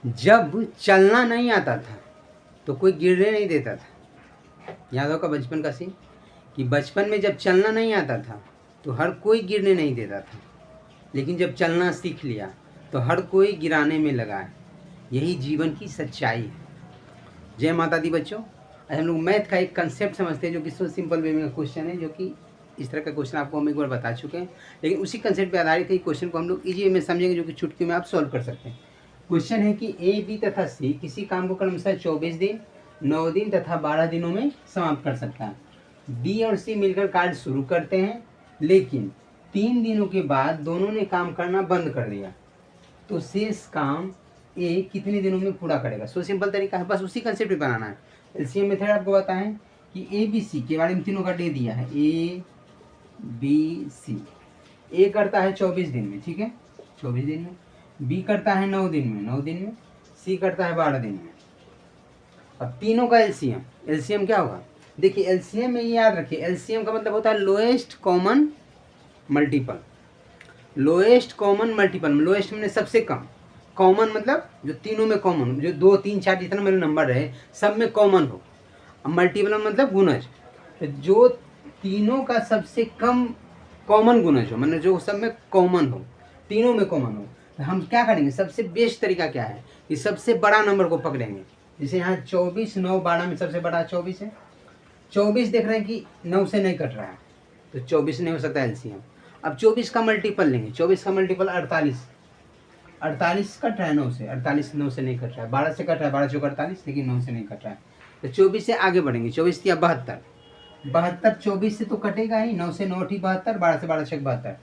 जब चलना नहीं आता था तो कोई गिरने नहीं देता था। याद होगा बचपन का सीन कि बचपन में जब चलना नहीं आता था तो हर कोई गिरने नहीं देता था, लेकिन जब चलना सीख लिया तो हर कोई गिराने में लगा है। यही जीवन की सच्चाई है। जय माता दी बच्चों। आज हम लोग मैथ का एक कंसेप्ट समझते हैं जो कि सो सिंपल वे में क्वेश्चन है, जो कि इस तरह का क्वेश्चन आपको हम एक बार बता चुके हैं, लेकिन उसी कंसेप्ट पे आधारित है क्वेश्चन को हम लोग इजी वे में समझेंगे, जो कि चुटकियों में आप सॉल्व कर सकते हैं। क्वेश्चन है कि ए, बी तथा सी किसी काम को क्रमशः 24 दिन, 9 दिन तथा 12 दिनों में समाप्त कर सकता है। बी और सी मिलकर कार्य शुरू करते हैं, लेकिन 3 दिनों के बाद दोनों ने काम करना बंद कर दिया, तो शेष काम ए कितने दिनों में पूरा करेगा। सो सिंपल तरीका है, बस उसी कंसेप्ट पे बनाना है। एलसीएम मेथड आपको बताएं कि ए बी सी के बारे में तीनों का दे दिया है। ए बी सी, ए करता है 24 दिन में, ठीक है, 24 दिन में। बी करता है 9 दिन में, 9 दिन में। सी करता है 12 दिन में। अब तीनों का एलसीएम, एलसीएम क्या होगा देखिए, एलसीएम में ये याद रखिए, एलसीएम का मतलब होता है lowest common multiple. Lowest common multiple, lowest मैंने सबसे कम, कॉमन मतलब जो तीनों में कॉमन, जो 2 3 4 जितना मेरे नंबर रहे सब में कॉमन हो। मल्टीपल मतलब गुणज, तो जो तीनों का सबसे कम कॉमन गुणज हो, मतलब जो सब में कॉमन हो, तीनों में कॉमन हो। तो हम क्या करेंगे, सबसे बेस्ट तरीका क्या है कि सबसे बड़ा नंबर को पकड़ेंगे। जैसे यहाँ 24, 9, 12 में सबसे बड़ा 24 है। 24 देख रहे हैं कि 9 से नहीं कट रहा है, तो 24 नहीं हो सकता एलसीएम। अब 24 का मल्टीपल लेंगे, 24 का मल्टीपल 48, 48 कट रहा है 9 से, 48 9 से नहीं कट रहा है, 12 से कट रहा है, 12 चौक 48, लेकिन 9 से नहीं कट रहा है। तो 24 से आगे बढ़ेंगे, 24 या 72, 72 24 से तो कटेगा ही, 9 से 9 ठी 72, 12 से 12 छक 72,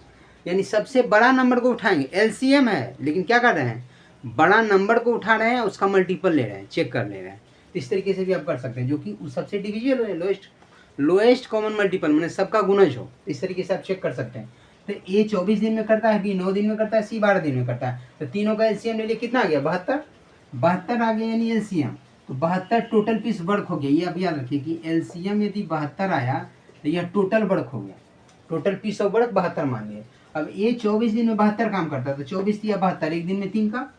यानी सबसे बड़ा नंबर को उठाएंगे। एलसीएम है लेकिन क्या कर रहे हैं, बड़ा नंबर को उठा रहे हैं, उसका मल्टीपल ले रहे हैं, चेक कर ले रहे हैं। इस तरीके से भी आप कर सकते हैं, जो कि सबसे डिविजिबल है, लोएस्ट कॉमन मल्टीपल, मैंने सबका गुणज हो। इस तरीके से आप चेक कर सकते हैं। तो ए 24 दिन में करता है, बी 9 दिन में करता है, सी 12 दिन में करता है। तो तीनों का एलसीएम ले लिए, कितना आ गया 72, 72 आ गया यानी एलसीएम। तो 72 टोटल पीस वर्क हो गया। ये आप याद रखिए कि एलसीएम यदि 72 आया तो यह टोटल वर्क हो गया, टोटल पीस ऑफ वर्क 72 मान लिया। अब ये 24 दिन में 72 काम करता है, तो 24 या 72, एक दिन में 3 का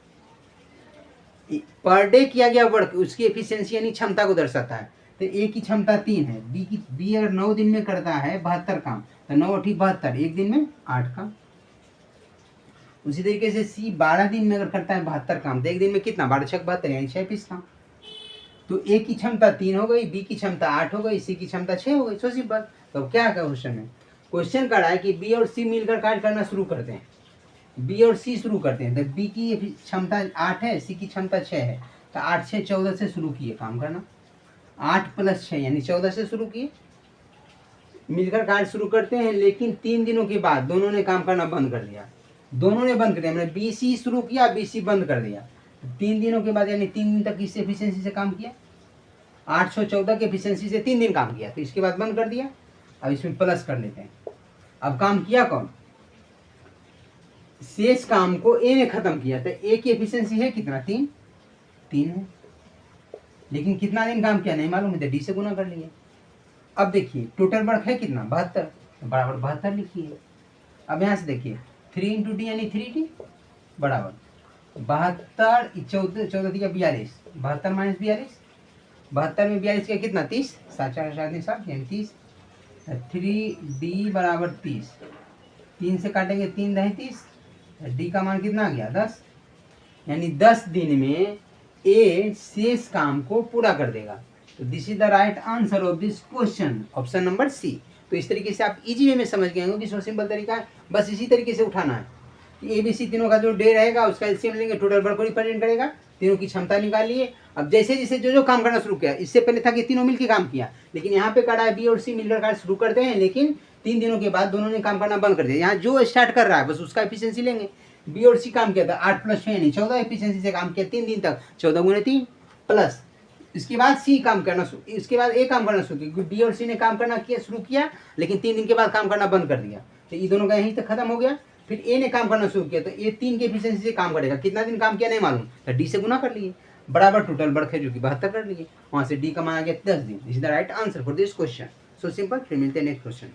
पर डे किया गया वर्क, उसकी एफिशिएंसी यानी क्षमता को दर्शाता है। तो ए की क्षमता 3 है, बी अगर 9 दिन में करता है 72 काम, तो 9 × 72, एक दिन में 8 काम। उसी तरीके से सी 12 दिन में अगर करता है 72 काम, तो एक दिन में कितना, 12 छक 72 यानी 6 पीस काम। तो ए की क्षमता 3 हो गई, बी की क्षमता 8 हो गई, सी की क्षमता 6 हो गई। So simple. तो क्या क्वेश्चन है, क्वेश्चन कर रहा है कि बी और सी मिलकर कार्य करना शुरू करते हैं, बी और सी शुरू करते हैं। तो बी की क्षमता 8 है, सी की क्षमता 6 है, तो 8 6 14 से शुरू किए काम करना, 8 + 6 यानी 14 से शुरू किए, मिलकर कार्य शुरू करते हैं। लेकिन 3 दिनों के बाद दोनों ने काम करना बंद कर दिया, दोनों ने बंद कर दिया, मैंने बी सी शुरू किया, बी सी बंद कर दिया। 3 दिनों के बाद यानी 3 दिन तक किस एफिशिएंसी से काम किया, 814 की एफिशिएंसी से 3 दिन काम किया, तो इसके बाद बंद कर दिया। अब इसमें प्लस कर लेते हैं। अब काम किया कौन, शेष काम को ए ने खत्म किया। तो ए की एफिशिएंसी है कितना, 3 है, लेकिन कितना दिन काम किया नहीं मालूम है, तो डी से गुना कर लिए। अब देखिए टोटल वर्क है कितना, 72, बराबर 72 लिखिए। अब यहाँ से देखिए 3 × डी यानी 3D बराबर 72, 14 14 या 42, 72 - 42, 72 में 42 का कितना, 30, 7 4 7 7 यानी 30, 3D बराबर 30, 3 से काटेंगे 3 × 30, डी का मान कितना आ गया, 10, यानी 10 दिन में ए शेष काम को पूरा कर देगा। तो this is the right answer of this question, option number C. तो इस तरीके से आप इजी वे में समझ गए होंगे कि सो सिंपल तरीका है, बस इसी तरीके से उठाना है कि ए बी सी तीनों का जो डे रहेगा उसका एलसीएम लेंगे, टोटल वर्क को रिप्रेजेंट करेगा, तीनों की क्षमता निकालिए। अब जैसे जैसे जो काम करना शुरू किया, इससे पहले था कि तीनों मिलकर काम किया, लेकिन यहाँ पे करा है बी और सी मिलकर कार्य शुरू करते हैं, लेकिन 3 दिनों के बाद दोनों ने काम करना बंद कर दिया। यहाँ जो स्टार्ट कर रहा है बस उसका एफिशिएंसी लेंगे। बी और सी काम किया था 8 + 6 यानी 14 एफिशिएंसी से काम किया 3 दिन तक, 14 × 3 प्लस, इसके बाद सी काम करना, इसके बाद ए काम करना शुरू किया, बी और सी ने काम करना किया शुरू किया, लेकिन 3 दिन के बाद काम करना बंद कर दिया, तो ये दोनों का यहीं तक खत्म हो गया। फिर ए ने काम करना शुरू किया, तो ए 3 के एफिशिएंसी से काम करेगा, कितना दिन काम किया नहीं मालूम, तो डी से गुना कर लिए, बराबर टोटल वर्क है जो कि 72 कर लिए, वहाँ से डी का मान आ गया 10 दिन। This is the right answer for this question. So simple. फिर मिलते हैं नेक्स्ट क्वेश्चन।